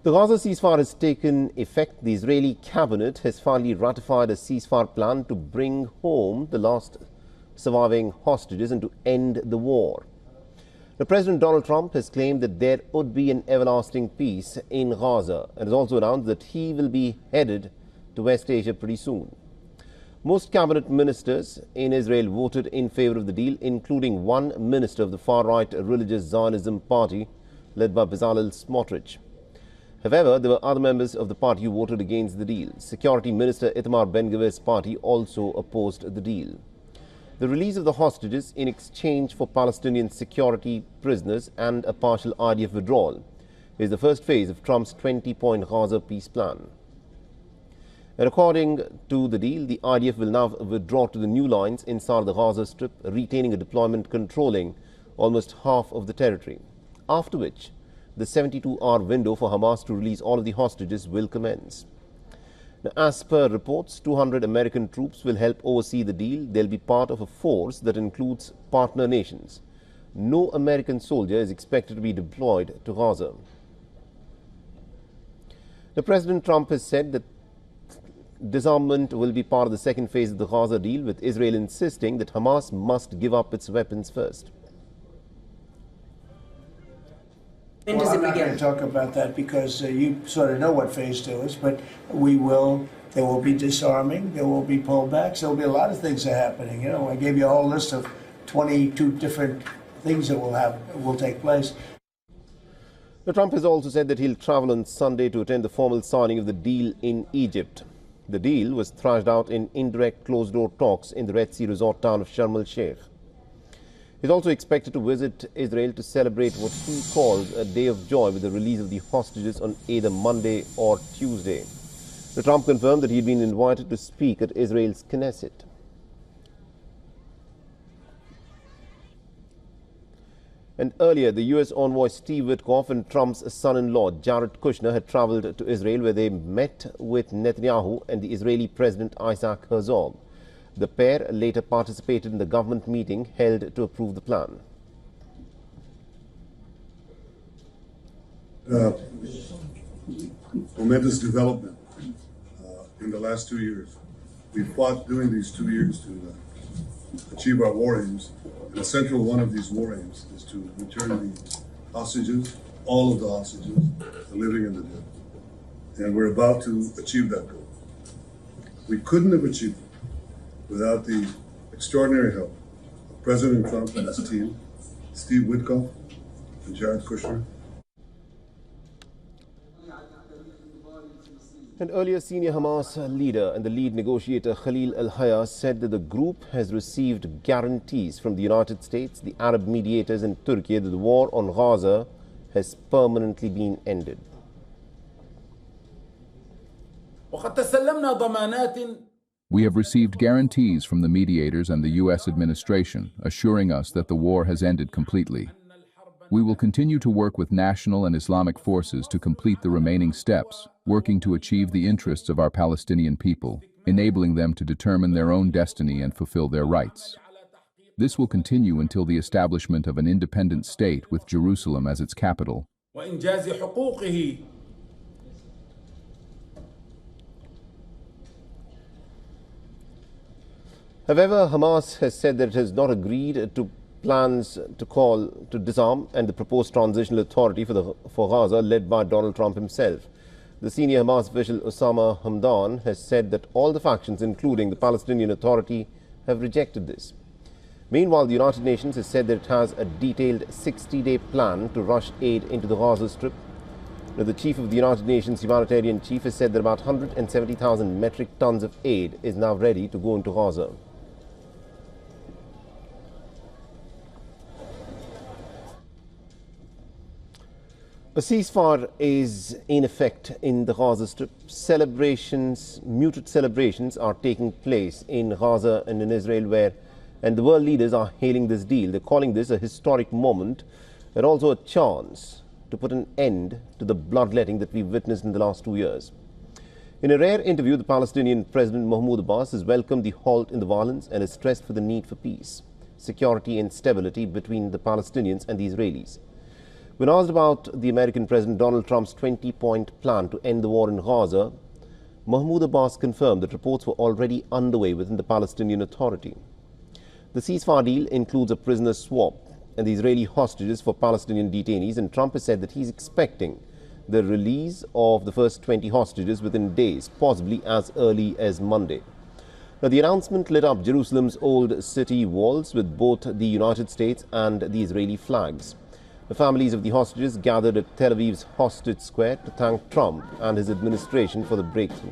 The Gaza ceasefire has taken effect. The Israeli cabinet has finally ratified a ceasefire plan to bring home the last surviving hostages and to end the war. Now, President Donald Trump has claimed that there would be an everlasting peace in Gaza and has also announced that he will be headed to West Asia pretty soon. Most cabinet ministers in Israel voted in favor of the deal, including one minister of the far-right religious Zionism party led by Bezalel Smotrich. However, there were other members of the party who voted against the deal. Security Minister Itamar Ben-Gvir's party also opposed the deal. The release of the hostages in exchange for Palestinian security prisoners and a partial IDF withdrawal is the first phase of Trump's 20-point Gaza peace plan. And according to the deal, the IDF will now withdraw to the new lines inside the Gaza Strip, retaining a deployment controlling almost half of the territory, after which the 72-hour window for Hamas to release all of the hostages will commence. Now, as per reports, 200 American troops will help oversee the deal. They'll be part of a force that includes partner nations. No American soldier is expected to be deployed to Gaza. Now, President Trump has said that disarmament will be part of the second phase of the Gaza deal, with Israel insisting that Hamas must give up its weapons first. Well, I'm not going to talk about that because you sort of know what phase 2 is, but there will be disarming, there will be pullbacks, there will be a lot of things that are happening. You know, I gave you a whole list of 22 different things that will take place. Now, Trump has also said that he'll travel on Sunday to attend the formal signing of the deal in Egypt. The deal was thrashed out in indirect closed-door talks in the Red Sea resort town of Sharm el-Sheikh. He's also expected to visit Israel to celebrate what he calls a day of joy with the release of the hostages on either Monday or Tuesday. The Trump confirmed that he'd been invited to speak at Israel's Knesset. And earlier, the U.S. envoy Steve Witkoff and Trump's son-in-law Jared Kushner had traveled to Israel, where they met with Netanyahu and the Israeli President Isaac Herzog. The pair later participated in the government meeting held to approve the plan. Momentous development in the last 2 years. We fought during these 2 years to achieve our war aims. And a central one of these war aims is to return the hostages, all of the hostages, the living and the dead. And we're about to achieve that goal. We couldn't have achieved it without the extraordinary help of President Trump and his team, Steve Witkoff and Jared Kushner. And earlier, senior Hamas leader and the lead negotiator Khalil al-Hayya said that the group has received guarantees from the United States, the Arab mediators and Turkey that the war on Gaza has permanently been ended. We have received guarantees from the mediators and the U.S. administration, assuring us that the war has ended completely. We will continue to work with national and Islamic forces to complete the remaining steps, working to achieve the interests of our Palestinian people, enabling them to determine their own destiny and fulfill their rights. This will continue until the establishment of an independent state with Jerusalem as its capital. However, Hamas has said that it has not agreed to plans to call to disarm and the proposed transitional authority for Gaza led by Donald Trump himself. The senior Hamas official Osama Hamdan has said that all the factions, including the Palestinian Authority, have rejected this. Meanwhile, the United Nations has said that it has a detailed 60-day plan to rush aid into the Gaza Strip. Now, the chief of the United Nations humanitarian chief has said that about 170,000 metric tons of aid is now ready to go into Gaza. A ceasefire is in effect in the Gaza Strip. Muted celebrations are taking place in Gaza and in Israel, and the world leaders are hailing this deal. They're calling this a historic moment and also a chance to put an end to the bloodletting that we've witnessed in the last 2 years. In a rare interview, the Palestinian President Mahmoud Abbas has welcomed the halt in the violence and has stressed for the need for peace, security and stability between the Palestinians and the Israelis. When asked about the American President Donald Trump's 20-point plan to end the war in Gaza, Mahmoud Abbas confirmed that reports were already underway within the Palestinian Authority. The ceasefire deal includes a prisoner swap and the Israeli hostages for Palestinian detainees, and Trump has said that he's expecting the release of the first 20 hostages within days, possibly as early as Monday. Now, the announcement lit up Jerusalem's old city walls with both the United States and the Israeli flags. The families of the hostages gathered at Tel Aviv's Hostage Square to thank Trump and his administration for the breakthrough.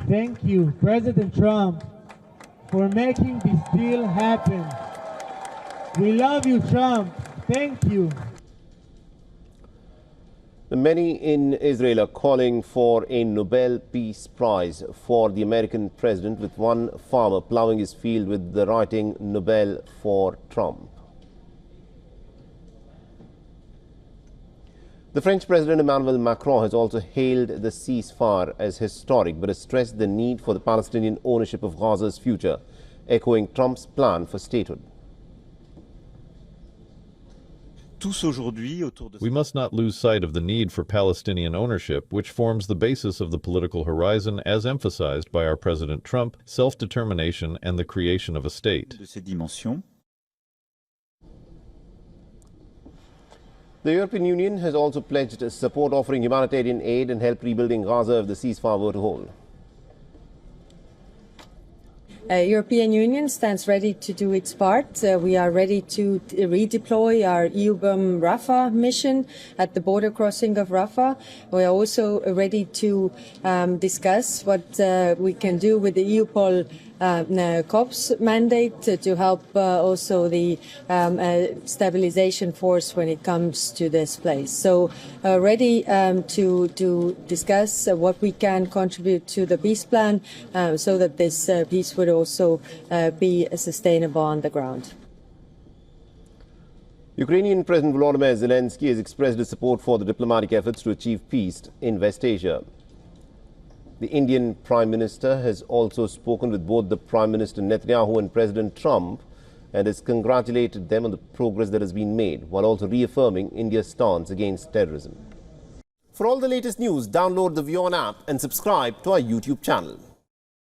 Thank you, President Trump, for making this deal happen. We love you, Trump. Thank you. Many in Israel are calling for a Nobel Peace Prize for the American president, with one farmer ploughing his field with the writing Nobel for Trump. The French President Emmanuel Macron has also hailed the ceasefire as historic, but has stressed the need for the Palestinian ownership of Gaza's future, echoing Trump's plan for statehood. We must not lose sight of the need for Palestinian ownership, which forms the basis of the political horizon as emphasized by our President Trump, self-determination and the creation of a state. The European Union has also pledged support, offering humanitarian aid and help rebuilding Gaza if the ceasefire were to hold. European Union stands ready to do its part. We are ready to redeploy our EUBAM Rafah mission at the border crossing of Rafah. We are also ready to discuss what we can do with the EUPOL COPS mandate to help also the stabilization force when it comes to this place. So ready to discuss what we can contribute to the peace plan so that this peace would also be sustainable on the ground. Ukrainian President Volodymyr Zelensky has expressed his support for the diplomatic efforts to achieve peace in West Asia. The Indian Prime Minister has also spoken with both the Prime Minister Netanyahu and President Trump and has congratulated them on the progress that has been made, while also reaffirming India's stance against terrorism. For all the latest news, download the WION app and subscribe to our YouTube channel.